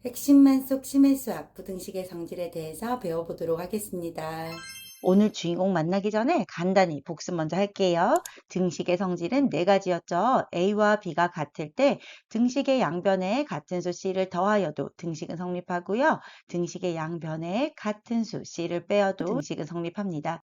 핵심만 쏙 심해 수학 부등식의 성질에 대해서 배워보도록 하겠습니다. 오늘 주인공 만나기 전에 간단히 복습 먼저 할게요. 등식의 성질은 네 가지였죠. A와 B가 같을 때 등식의 양변에 같은 수 C를 더하여도 등식은 성립하고요. 등식의 양변에 같은 수 C를 빼어도 등식은 성립합니다.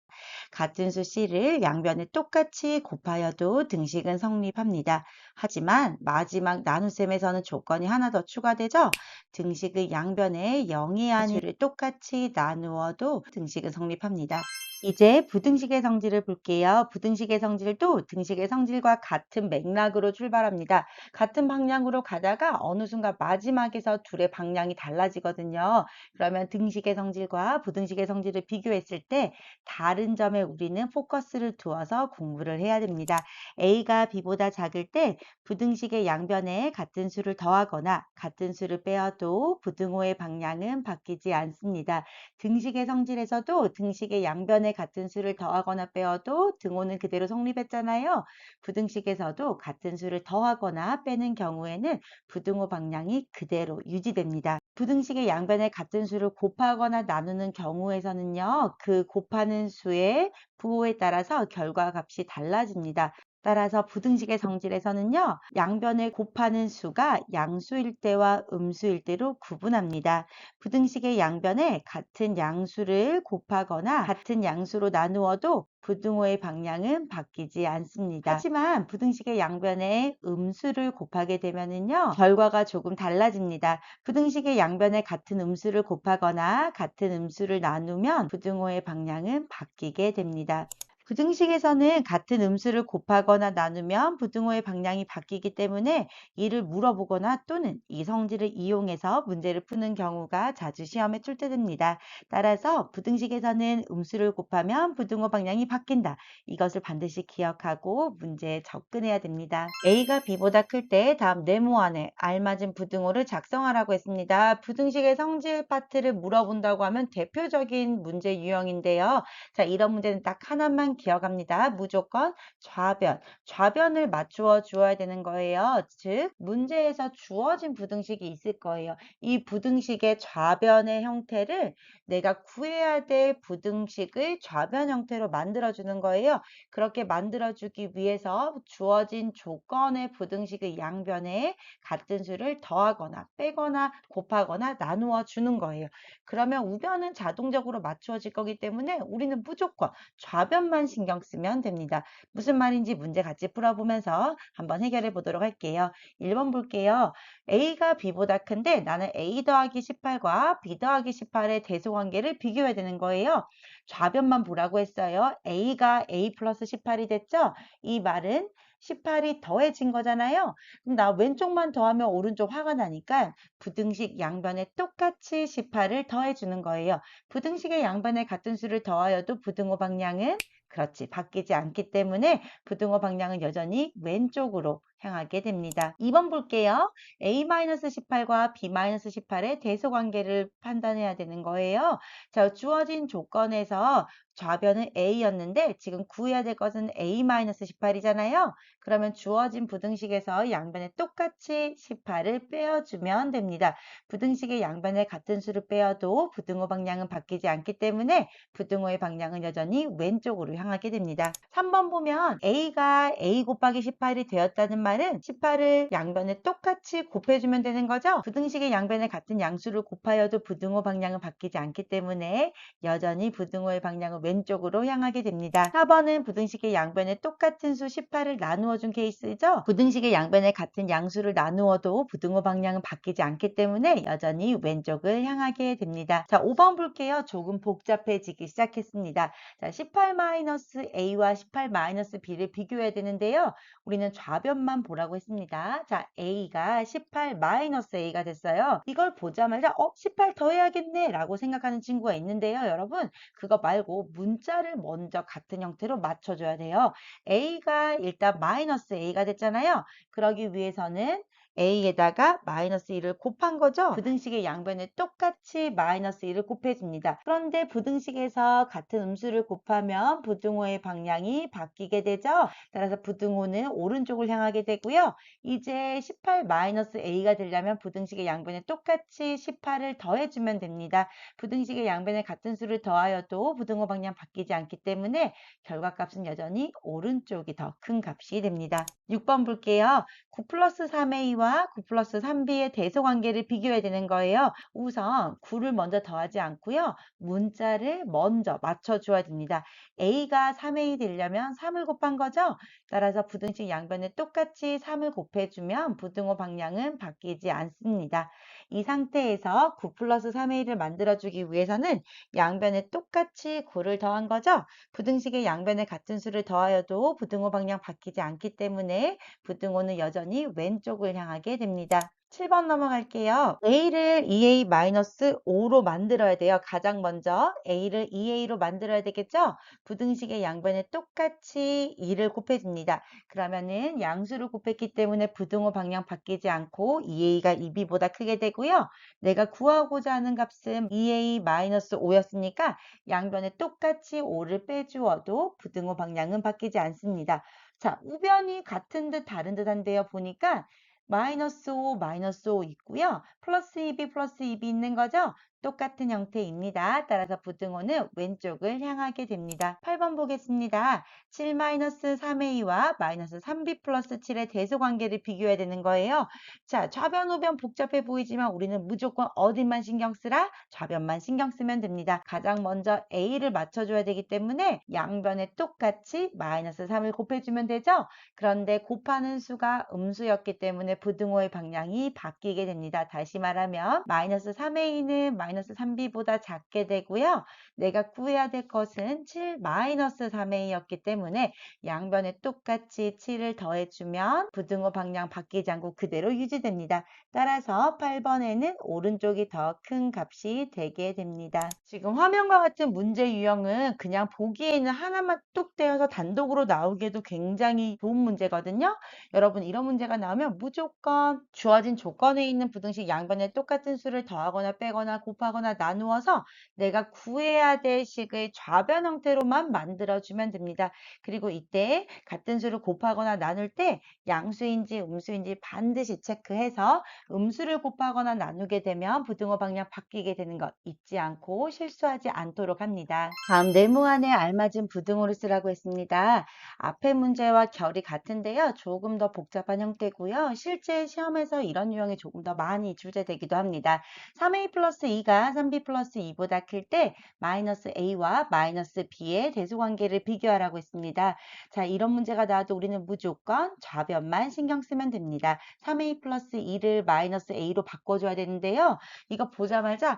같은 수 C를 양변에 똑같이 곱하여도 등식은 성립합니다. 하지만 마지막 나눗셈에서는 조건이 하나 더 추가되죠. 등식의 양변에 0이 아닌 수를 똑같이 나누어도 등식은 성립합니다. 이제 부등식의 성질을 볼게요. 부등식의 성질도 등식의 성질과 같은 맥락으로 출발합니다. 같은 방향으로 가다가 어느 순간 마지막에서 둘의 방향이 달라지거든요. 그러면 등식의 성질과 부등식의 성질을 비교했을 때 다른 점에 우리는 포커스를 두어서 공부를 해야 됩니다. A가 B보다 작을 때 부등식의 양변에 같은 수를 더하거나 같은 수를 빼어도 부등호의 방향은 바뀌지 않습니다. 등식의 성질에서도 등식의 양변에 같은 수를 더하거나 빼어도 등호는 그대로 성립했잖아요. 부등식에서도 같은 수를 더하거나 빼는 경우에는 부등호 방향이 그대로 유지됩니다. 부등식의 양변에 같은 수를 곱하거나 나누는 경우에서는요, 그 곱하는 수의 부호에 따라서 결과값이 달라집니다. 따라서 부등식의 성질에서는요, 양변을 곱하는 수가 양수일 때와 음수일 때로 구분합니다. 부등식의 양변에 같은 양수를 곱하거나 같은 양수로 나누어도 부등호의 방향은 바뀌지 않습니다. 하지만 부등식의 양변에 음수를 곱하게 되면은요, 결과가 조금 달라집니다. 부등식의 양변에 같은 음수를 곱하거나 같은 음수를 나누면 부등호의 방향은 바뀌게 됩니다. 부등식에서는 같은 음수를 곱하거나 나누면 부등호의 방향이 바뀌기 때문에 이를 물어보거나 또는 이 성질을 이용해서 문제를 푸는 경우가 자주 시험에 출제됩니다. 따라서 부등식에서는 음수를 곱하면 부등호 방향이 바뀐다. 이것을 반드시 기억하고 문제에 접근해야 됩니다. A가 B보다 클 때 다음 네모안에 알맞은 부등호를 작성하라고 했습니다. 부등식의 성질 파트를 물어본다고 하면 대표적인 문제 유형인데요. 자, 이런 문제는 딱 하나만 기억합니다. 무조건 좌변. 좌변을 맞추어 주어야 되는 거예요. 즉, 문제에서 주어진 부등식이 있을 거예요. 이 부등식의 좌변의 형태를 내가 구해야 될 부등식의 좌변 형태로 만들어주는 거예요. 그렇게 만들어주기 위해서 주어진 조건의 부등식의 양변에 같은 수를 더하거나 빼거나 곱하거나 나누어 주는 거예요. 그러면 우변은 자동적으로 맞추어질 거기 때문에 우리는 무조건 좌변만 신경 쓰면 됩니다. 무슨 말인지 문제 같이 풀어보면서 한번 해결해 보도록 할게요. 1번 볼게요. A가 B보다 큰데 나는 A 더하기 18과 B 더하기 18의 대소관계를 비교해야 되는 거예요. 좌변만 보라고 했어요. A가 A 플러스 18이 됐죠? 이 말은 18이 더해진 거잖아요. 그럼 나 왼쪽만 더하면 오른쪽 화가 나니까 부등식 양변에 똑같이 18을 더해주는 거예요. 부등식의 양변에 같은 수를 더하여도 부등호 방향은 그렇지 바뀌지 않기 때문에 부등호 방향은 여전히 왼쪽으로 향하게 됩니다. 2번 볼게요. A-18과 B-18의 대소관계를 판단해야 되는 거예요. 자, 주어진 조건에서 좌변은 A였는데 지금 구해야 될 것은 A-18이잖아요. 그러면 주어진 부등식에서 양변에 똑같이 18을 빼어주면 됩니다. 부등식의 양변에 같은 수를 빼어도 부등호 방향은 바뀌지 않기 때문에 부등호의 방향은 여전히 왼쪽으로 향하게 됩니다. 3번 보면 A가 A 곱하기 18이 되었다는 말은 18을 양변에 똑같이 곱해주면 되는 거죠. 부등식의 양변에 같은 양수를 곱하여도 부등호 방향은 바뀌지 않기 때문에 여전히 부등호의 방향은 왼쪽으로 향하게 됩니다. 4번은 부등식의 양변에 똑같은 수 18을 나누어 준 케이스죠. 부등식의 양변에 같은 양수를 나누어도 부등호 방향은 바뀌지 않기 때문에 여전히 왼쪽을 향하게 됩니다. 자, 5번 볼게요. 조금 복잡해지기 시작했습니다. 자, 18-A와 18-B를 비교해야 되는데요. 우리는 좌변만 보라고 했습니다. 자, A가 18-A가 됐어요. 이걸 보자마자 18 더해야겠네 라고 생각하는 친구가 있는데요. 여러분, 그거 말고 문자를 먼저 같은 형태로 맞춰줘야 돼요. A가 일단 마이너스 A가 됐잖아요. 그러기 위해서는 a에다가 마이너스 1을 곱한 거죠. 부등식의 양변에 똑같이 마이너스 1을 곱해줍니다. 그런데 부등식에서 같은 음수를 곱하면 부등호의 방향이 바뀌게 되죠. 따라서 부등호는 오른쪽을 향하게 되고요. 이제 18 마이너스 a가 되려면 부등식의 양변에 똑같이 18을 더해주면 됩니다. 부등식의 양변에 같은 수를 더하여도 부등호 방향 바뀌지 않기 때문에 결과값은 여전히 오른쪽이 더 큰 값이 됩니다. 6번 볼게요. 9 플러스 3a와 9 플러스 3b의 대소관계를 비교해야 되는 거예요. 우선 9를 먼저 더하지 않고요. 문자를 먼저 맞춰줘야 됩니다. a가 3a 되려면 3을 곱한 거죠. 따라서 부등식 양변에 똑같이 3을 곱해주면 부등호 방향은 바뀌지 않습니다. 이 상태에서 9 플러스 3a를 만들어주기 위해서는 양변에 똑같이 9를 더한 거죠. 부등식의 양변에 같은 수를 더하여도 부등호 방향 바뀌지 않기 때문에 부등호는 여전히 왼쪽을 향하게 됩니다. 7번 넘어갈게요. a를 2a-5로 만들어야 돼요. 가장 먼저 a를 2a로 만들어야 되겠죠? 부등식의 양변에 똑같이 2를 곱해줍니다. 그러면은 양수를 곱했기 때문에 부등호 방향 바뀌지 않고 2a가 2b보다 크게 되고요. 내가 구하고자 하는 값은 2a-5였으니까 양변에 똑같이 5를 빼주어도 부등호 방향은 바뀌지 않습니다. 자, 우변이 같은 듯 다른 듯 한데요. 보니까 마이너스 5, 마이너스 5 있고요. 플러스 2b, 플러스 2b 있는 거죠? 똑같은 형태입니다. 따라서 부등호는 왼쪽을 향하게 됩니다. 8번 보겠습니다. 7 마이너스 3a와 마이너스 3b 플러스 7의 대소관계를 비교해야 되는 거예요. 자, 좌변, 우변 복잡해 보이지만 우리는 무조건 어디만 신경 쓰라? 좌변만 신경 쓰면 됩니다. 가장 먼저 a를 맞춰줘야 되기 때문에 양변에 똑같이 마이너스 3을 곱해주면 되죠? 그런데 곱하는 수가 음수였기 때문에 부등호의 방향이 바뀌게 됩니다. 다시 말하면 마이너스 3a는 마이너스 3b보다 작게 되고요. 내가 구해야 될 것은 7 마이너스 3a였기 때문에 양변에 똑같이 7을 더해주면 부등호 방향 바뀌지 않고 그대로 유지됩니다. 따라서 8번에는 오른쪽이 더 큰 값이 되게 됩니다. 지금 화면과 같은 문제 유형은 그냥 보기에는 하나만 뚝 떼어서 단독으로 나오기에도 굉장히 좋은 문제거든요. 여러분 이런 문제가 나오면 무조건 주어진 조건에 있는 부등식 양변에 똑같은 수를 더하거나 빼거나 곱하거나 나누어서 내가 구해야 될 식을 좌변 형태로만 만들어주면 됩니다. 그리고 이때 같은 수를 곱하거나 나눌 때 양수인지 음수인지 반드시 체크해서 음수를 곱하거나 나누게 되면 부등호 방향 바뀌게 되는 것 잊지 않고 실수하지 않도록 합니다. 다음 네모안에 알맞은 부등호를 쓰라고 했습니다. 앞의 문제와 결이 같은데요. 조금 더 복잡한 형태고요. 실제 시험에서 이런 유형이 조금 더 많이 출제되기도 합니다. 3a 플러스 2가 3b 플러스 2보다 클 때 마이너스 a와 마이너스 b의 대소관계를 비교하라고 했습니다. 자, 이런 문제가 나와도 우리는 무조건 좌변만 신경 쓰면 됩니다. 3a 플러스 2를 마이너스 a로 바꿔줘야 되는데요. 이거 보자마자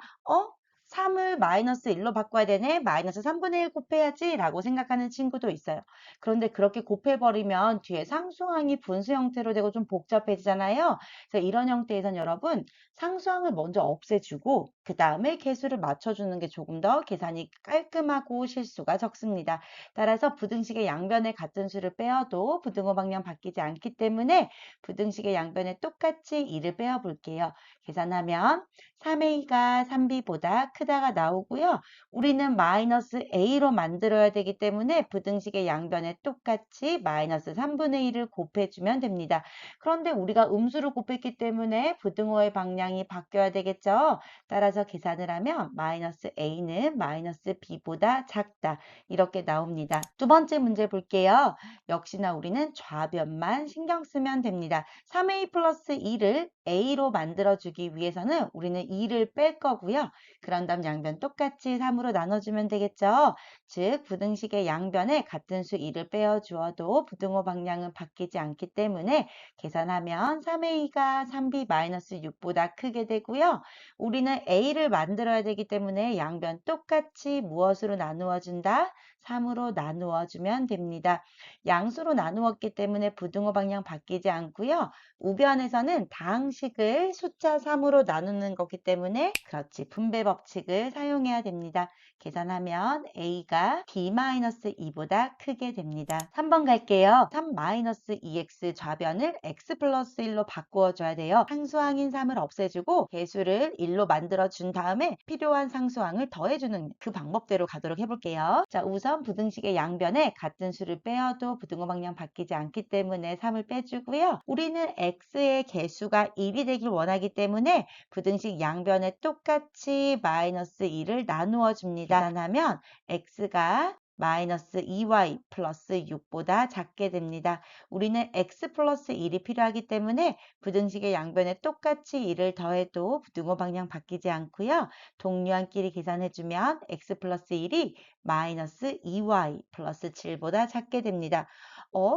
3을 마이너스 1로 바꿔야 되네. 마이너스 3분의 1 곱해야지 라고 생각하는 친구도 있어요. 그런데 그렇게 곱해버리면 뒤에 상수항이 분수 형태로 되고 좀 복잡해지잖아요. 그래서 이런 형태에선 여러분 상수항을 먼저 없애주고 그 다음에 개수를 맞춰주는 게 조금 더 계산이 깔끔하고 실수가 적습니다. 따라서 부등식의 양변에 같은 수를 빼어도 부등호 방향 바뀌지 않기 때문에 부등식의 양변에 똑같이 2를 빼어 볼게요. 계산하면 3a가 3b보다 크다가 나오고요. 우리는 마이너스 a로 만들어야 되기 때문에 부등식의 양변에 똑같이 마이너스 3분의 1을 곱해주면 됩니다. 그런데 우리가 음수를 곱했기 때문에 부등호의 방향이 바뀌어야 되겠죠. 따라서 계산을 하면 마이너스 a는 마이너스 b보다 작다. 이렇게 나옵니다. 두 번째 문제 볼게요. 역시나 우리는 좌변만 신경 쓰면 됩니다. 3a 플러스 2를 a로 만들어주기 위해서는 우리는 2를 뺄 거고요. 그런 다음 양변 똑같이 3으로 나눠주면 되겠죠. 즉 부등식의 양변에 같은 수 2를 빼어주어도 부등호 방향은 바뀌지 않기 때문에 계산하면 3a가 3b-6보다 크게 되고요. 우리는 a를 만들어야 되기 때문에 양변 똑같이 무엇으로 나누어 준다? 3으로 나누어 주면 됩니다. 양수로 나누었기 때문에 부등호 방향 바뀌지 않고요. 우변에서는 다항식을 숫자 3으로 나누는 거기 때문에 그렇지 분배 법칙 법칙을 사용해야 됩니다. 계산하면 a가 b-2보다 크게 됩니다. 3번 갈게요. 3-2x 좌변을 x 플러스 1로 바꾸어 줘야 돼요. 상수항인 3을 없애주고 개수를 1로 만들어 준 다음에 필요한 상수항을 더해주는 그 방법대로 가도록 해볼게요. 자, 우선 부등식의 양변에 같은 수를 빼어도 부등호 방향 바뀌지 않기 때문에 3을 빼주고요. 우리는 x의 개수가 1이 되길 원하기 때문에 부등식 양변에 똑같이 마이너스 2를 나누어 줍니다. 계산하면 x가 마이너스 2y 플러스 6보다 작게 됩니다. 우리는 x 플러스 1이 필요하기 때문에 부등식의 양변에 똑같이 1을 더해도 부등호 방향 바뀌지 않고요. 동류항끼리 계산해주면 x 플러스 1이 마이너스 2y 플러스 7보다 작게 됩니다.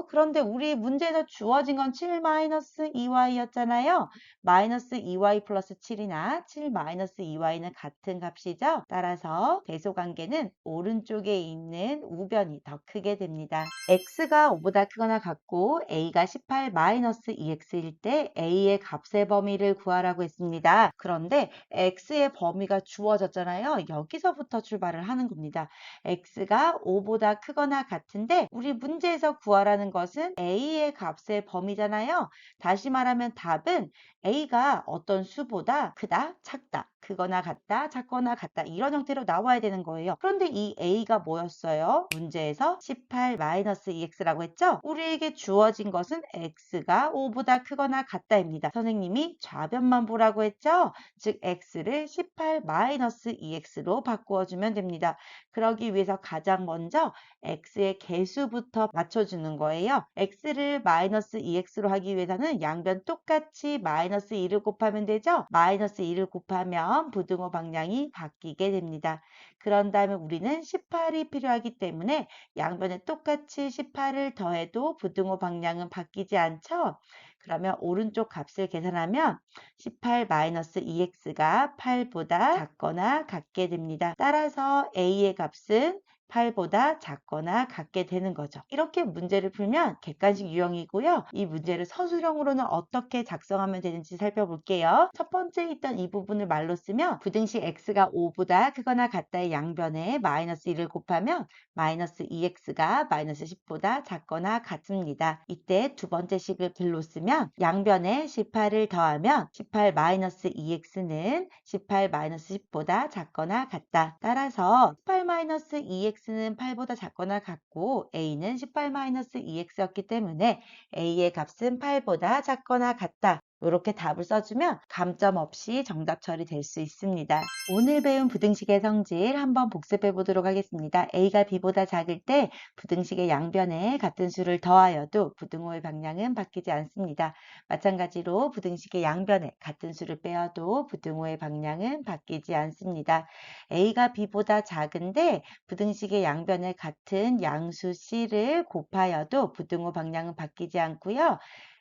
그런데 우리 문제에서 주어진 건 7 마이너스 2y였잖아요. 마이너스 2y 플러스 7이나 7 마이너스 2y는 같은 값이죠. 따라서 대소관계는 오른쪽에 있는 우변이 더 크게 됩니다. x가 5보다 크거나 같고 a가 18 마이너스 2x일 때 a의 값의 범위를 구하라고 했습니다. 그런데 x의 범위가 주어졌잖아요. 여기서부터 출발을 하는 겁니다. x가 5보다 크거나 같은데 우리 문제에서 구하라는 것은 a의 값의 범위잖아요. 다시 말하면 답은 a가 어떤 수보다 크다, 작다, 크거나 같다, 작거나 같다 이런 형태로 나와야 되는 거예요. 그런데 이 a가 뭐였어요? 문제에서 18-2x라고 했죠? 우리에게 주어진 것은 x가 5보다 크거나 같다입니다. 선생님이 좌변만 보라고 했죠? 즉 x를 18-2x로 바꾸어주면 됩니다. 그러기 위해서 가장 먼저 x의 개수부터 맞춰주는 거예요. x를 마이너스 2x로 하기 위해서는 양변 똑같이 마이너스 2를 곱하면 되죠? 마이너스 2를 곱하면 부등호 방향이 바뀌게 됩니다. 그런 다음에 우리는 18이 필요하기 때문에 양변에 똑같이 18을 더해도 부등호 방향은 바뀌지 않죠? 그러면 오른쪽 값을 계산하면 18-2x가 8보다 작거나 같게 됩니다. 따라서 a의 값은 8보다 작거나 같게 되는 거죠. 이렇게 문제를 풀면 객관식 유형이고요. 이 문제를 서술형으로는 어떻게 작성하면 되는지 살펴볼게요. 첫 번째 있던 이 부분을 말로 쓰면 부등식 x가 5보다 크거나 같다의 양변에 마이너스 1을 곱하면 마이너스 2x가 마이너스 10보다 작거나 같습니다. 이때 두 번째 식을 글로 쓰면 양변에 18을 더하면 18 마이너스 2x는 18 마이너스 10보다 작거나 같다. 따라서 18 마이너스 2x는 8보다 작거나 같고 a는 18-2x였기 때문에 a의 값은 8보다 작거나 같다. 이렇게 답을 써주면 감점 없이 정답 처리될 수 있습니다. 오늘 배운 부등식의 성질 한번 복습해 보도록 하겠습니다. a가 b보다 작을 때 부등식의 양변에 같은 수를 더하여도 부등호의 방향은 바뀌지 않습니다. 마찬가지로 부등식의 양변에 같은 수를 빼어도 부등호의 방향은 바뀌지 않습니다. a가 b보다 작은데 부등식의 양변에 같은 양수 c를 곱하여도 부등호 방향은 바뀌지 않고요.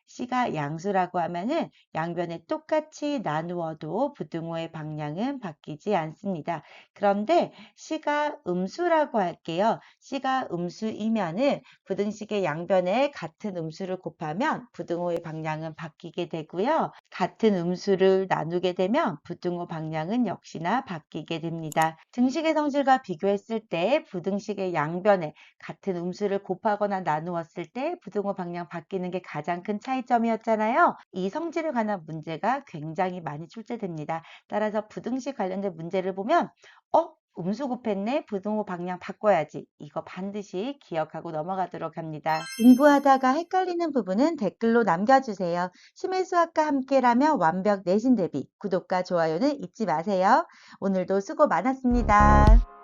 c가 양수라고 하면은 양변에 똑같이 나누어도 부등호의 방향은 바뀌지 않습니다. 그런데 c가 음수라고 할게요. c가 음수이면은 부등식의 양변에 같은 음수를 곱하면 부등호의 방향은 바뀌게 되고요. 같은 음수를 나누게 되면 부등호 방향은 역시나 바뀌게 됩니다. 등식의 성질과 비교했을 때 부등식의 양변에 같은 음수를 곱하거나 나누었을 때 부등호 방향 바뀌는 게 가장 큰 차이점이었잖아요. 이 성질에 관한 문제가 굉장히 많이 출제됩니다. 따라서 부등식 관련된 문제를 보면 음수 곱했네. 부등호 방향 바꿔야지. 이거 반드시 기억하고 넘어가도록 합니다. 공부하다가 헷갈리는 부분은 댓글로 남겨주세요. 심해 수학과 함께라면 완벽 내신 대비 구독과 좋아요는 잊지 마세요. 오늘도 수고 많았습니다.